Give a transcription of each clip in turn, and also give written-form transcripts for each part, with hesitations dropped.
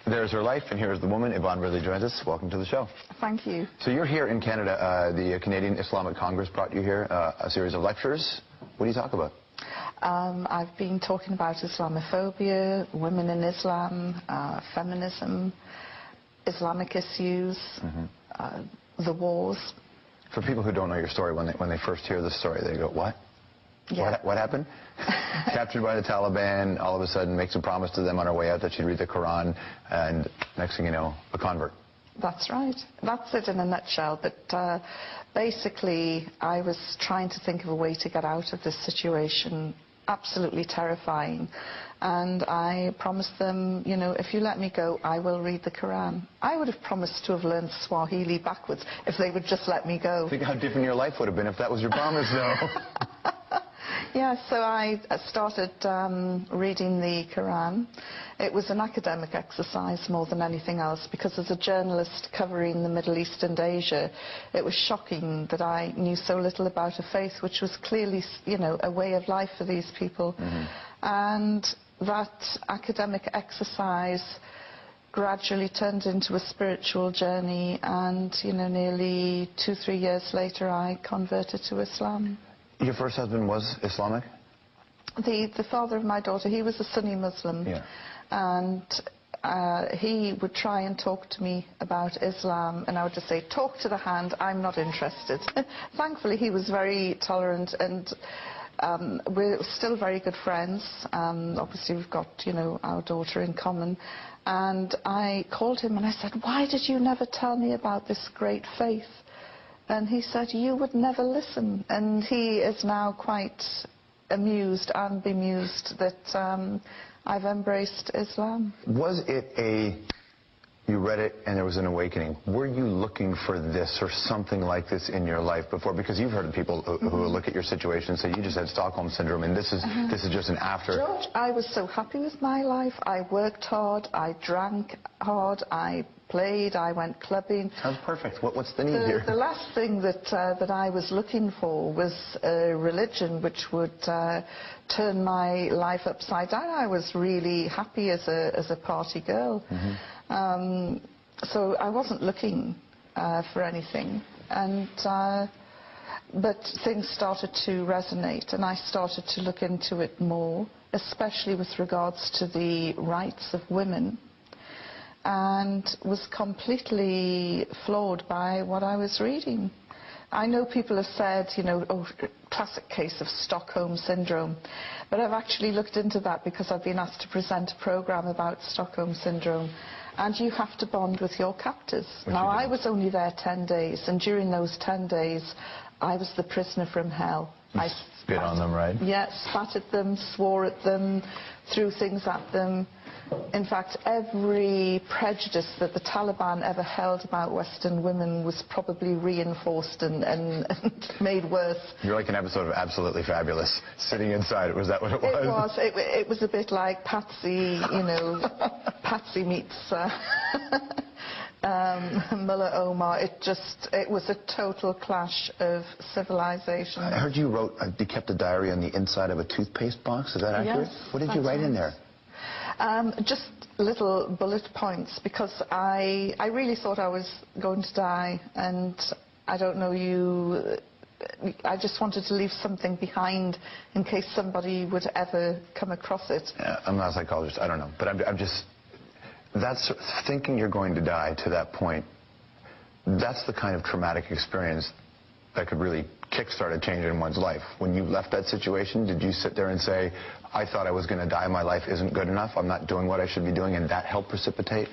There's her life, and here's the woman. Yvonne really joins us. Welcome to the show. Thank you. So you're here in Canada. The Canadian Islamic Congress brought you here, a series of lectures. What do you talk about? I've been talking about Islamophobia, women in Islam, feminism, Islamic issues, the wars. For people who don't know your story, when they first hear the story, they go, what? Yeah. What happened? Captured by the Taliban, all of a sudden makes a promise to them on her way out that she'd read the Quran, and next thing you know, a convert. That's right. That's it in a nutshell. But basically, I was trying to think of a way to get out of this situation, absolutely terrifying. And I promised them, you know, if you let me go, I will read the Quran. I would have promised to have learned Swahili backwards if they would just let me go. Think how different your life would have been if that was your promise, though. Yeah, so I started reading the Quran. It was an academic exercise more than anything else, because as a journalist covering the Middle East and Asia, it was shocking that I knew so little about a faith which was clearly, you know, a way of life for these people. And that academic exercise gradually turned into a spiritual journey, and, you know, nearly 2-3 years later I converted to Islam. Your first husband was Islamic? The father of my daughter, he was a Sunni Muslim. Yeah. And he would try and talk to me about Islam, and I would just say, talk to the hand, I'm not interested. Thankfully, he was very tolerant, and we're still very good friends. Obviously, we've got, you know, our daughter in common. And I called him and I said, why did you never tell me about this great faith? And he said, you would never listen. And he is now quite amused and bemused that I've embraced Islam. Was it you read it and there was an awakening? Were you looking for this or something like this in your life before? Because you've heard of people who look at your situation and say, you just had Stockholm Syndrome, and this is just an after. George, I was so happy with my life. I worked hard, I drank hard, I played, I went clubbing. Sounds perfect. What's the need here? The last thing that I was looking for was a religion which would turn my life upside down. I was really happy as a party girl. So I wasn't looking for anything. And but things started to resonate, and I started to look into it more, especially with regards to the rights of women, and was completely floored by what I was reading. I know people have said, you know, oh, classic case of Stockholm Syndrome, but I've actually looked into that because I've been asked to present a program about Stockholm Syndrome, and you have to bond with your captors. Now, I was only there 10 days, and during those 10 days, I was the prisoner from hell. I spit on them, right? Yeah, spat at them, swore at them, threw things at them. In fact, every prejudice that the Taliban ever held about Western women was probably reinforced and made worse. You're like an episode of Absolutely Fabulous, sitting inside. Was that what it was? It was. It was a bit like Patsy, you know, Patsy meets Mullah Omar. It was a total clash of civilization. I heard you wrote, you kept a diary on the inside of a toothpaste box. Is that accurate? Yes. What did you write in there? Just little bullet points, because I really thought I was going to die, and I don't know I just wanted to leave something behind in case somebody would ever come across it. Yeah, I'm not a psychologist, I don't know, but I'm just, that's thinking you're going to die to that point, that's the kind of traumatic experience that could really kickstart a change in one's life. When you left that situation, did you sit there and say, I thought I was going to die, my life isn't good enough, I'm not doing what I should be doing, and that helped precipitate?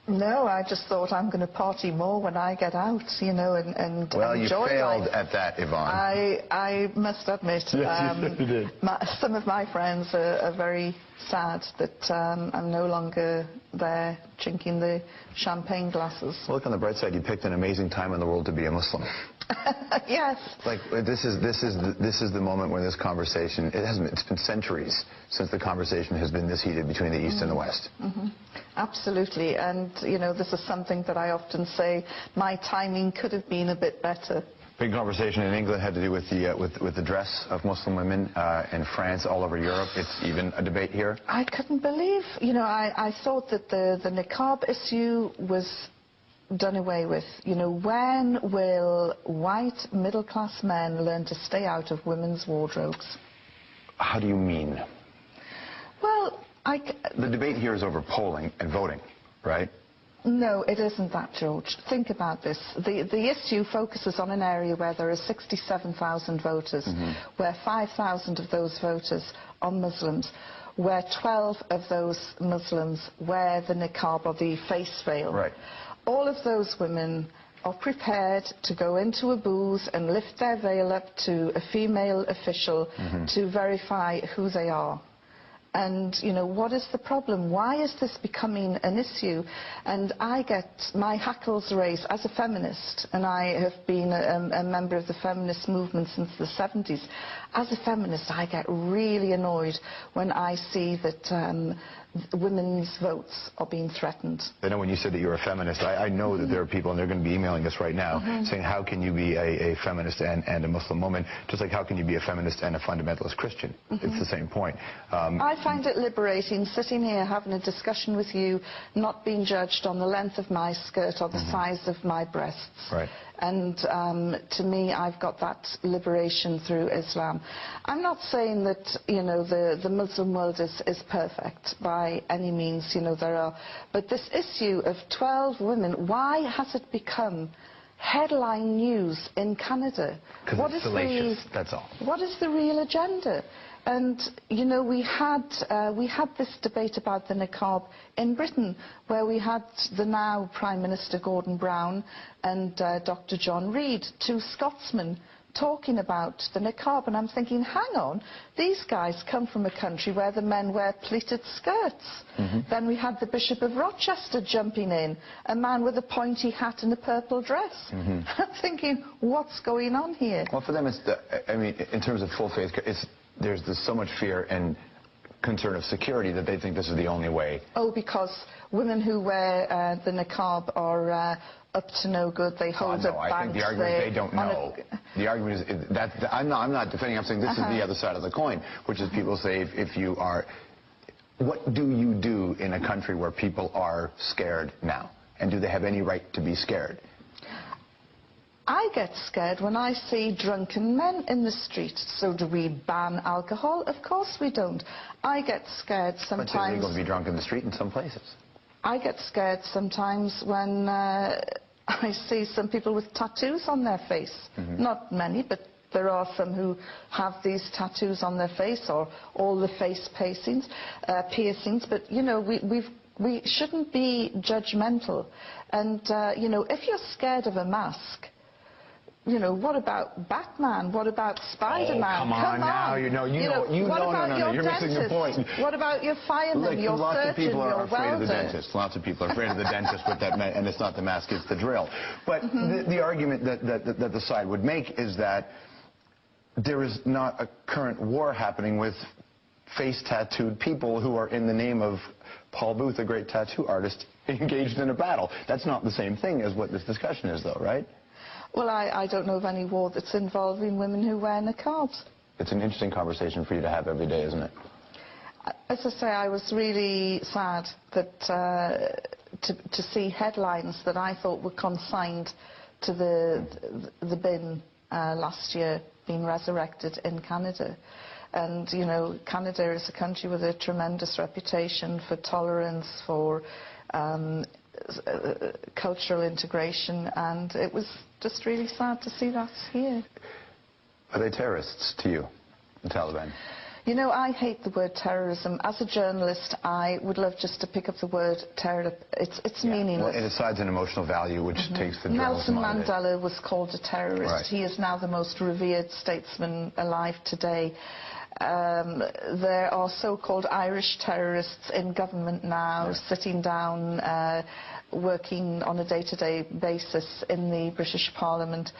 No, I just thought I'm going to party more when I get out, you know, and well, enjoy life. Well, you failed at that, Yvonne. I must admit, yes, you did. Some of my friends are very sad that I'm no longer there drinking the champagne glasses. Well, look on the bright side, you picked an amazing time in the world to be a Muslim. Yes. Like, this is the moment when this conversation, it's been centuries since the conversation has been this heated between the East and the West. Absolutely, and you know, this is something that I often say, my timing could have been a bit better. Big conversation in England had to do with the dress of Muslim women. In France, all over Europe, it's even a debate here. I couldn't believe, you know, I thought that the niqab issue was done away with. You know, when will white middle-class men learn to stay out of women's wardrobes? How do you mean? Well, the debate here is over polling and voting, right? No, it isn't that, George. Think about this. The issue focuses on an area where there are 67,000 voters, where 5,000 of those voters are Muslims, where 12 of those Muslims wear the niqab or the face veil. Right. All of those women are prepared to go into a booth and lift their veil up to a female official to verify who they are. And, you know, what is the problem? Why is this becoming an issue? And I get my hackles raised as a feminist, and I have been a member of the feminist movement since the 70s. As a feminist, I get really annoyed when I see that women's votes are being threatened. I know when you said that you're a feminist, I know that there are people, and they're going to be emailing us right now, saying how can you be a feminist and a Muslim woman, just like how can you be a feminist and a fundamentalist Christian? It's the same point. I find it liberating sitting here having a discussion with you, not being judged on the length of my skirt or the size of my breasts. Right. And to me, I've got that liberation through Islam. I'm not saying that, you know, the Muslim world is perfect by any means, you know, there are. But this issue of 12 women, why has it become headline news in Canada? Because it's salacious, that's all. What is the real agenda? And, you know, we had this debate about the niqab in Britain, where we had the now Prime Minister Gordon Brown and Dr. John Reid, two Scotsmen, talking about the niqab. And I'm thinking, hang on, these guys come from a country where the men wear pleated skirts. Then we had the Bishop of Rochester jumping in, a man with a pointy hat and a purple dress. I'm thinking, what's going on here? Well, for them, it's I mean, in terms of full faith, there's so much fear and concern of security that they think this is the only way. Oh, because women who wear the niqab are up to no good. They hold up banks. I think the argument is they don't know. The argument is that I'm not defending. I'm saying this is the other side of the coin, which is people say if you are, what do you do in a country where people are scared now, and do they have any right to be scared? I get scared when I see drunken men in the street. So do we ban alcohol? Of course we don't. I get scared sometimes. But it's illegal to be drunk in the street in some places. I get scared sometimes when I see some people with tattoos on their face. Not many, but there are some who have these tattoos on their face, or all the face piercings. But, you know, we shouldn't be judgmental. And, you know, if you're scared of a mask, you know, what about Batman? What about Spider-Man? Oh, come on now. You're missing the point. What about your fireman, your surgeon, your welder? Lots of people are afraid of the dentist. Lots of people are afraid of the dentist with that, and it's not the mask, it's the drill. But the argument that the side would make is that there is not a current war happening with face-tattooed people who are, in the name of Paul Booth, a great tattoo artist, engaged in a battle. That's not the same thing as what this discussion is, though, right? Well, I don't know of any war that's involving women who wear niqabs. It's an interesting conversation for you to have every day, isn't it? As I say, I was really sad that to see headlines that I thought were consigned to the bin last year being resurrected in Canada. And, you know, Canada is a country with a tremendous reputation for tolerance, for cultural integration, and it was just really sad to see that here. Are they terrorists to you, the Taliban? You know, I hate the word terrorism. As a journalist, I would love just to pick up the word terror. It's meaningless. Well, it assigns an emotional value, which takes the journalism Nelson Mandela was called a terrorist. Right. He is now the most revered statesman alive today. There are so-called Irish terrorists in government now, sitting down, working on a day-to-day basis in the British Parliament.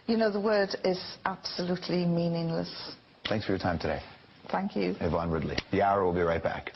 You know, the word is absolutely meaningless. Thanks for your time today. Thank you. Yvonne Ridley. The Hour will be right back.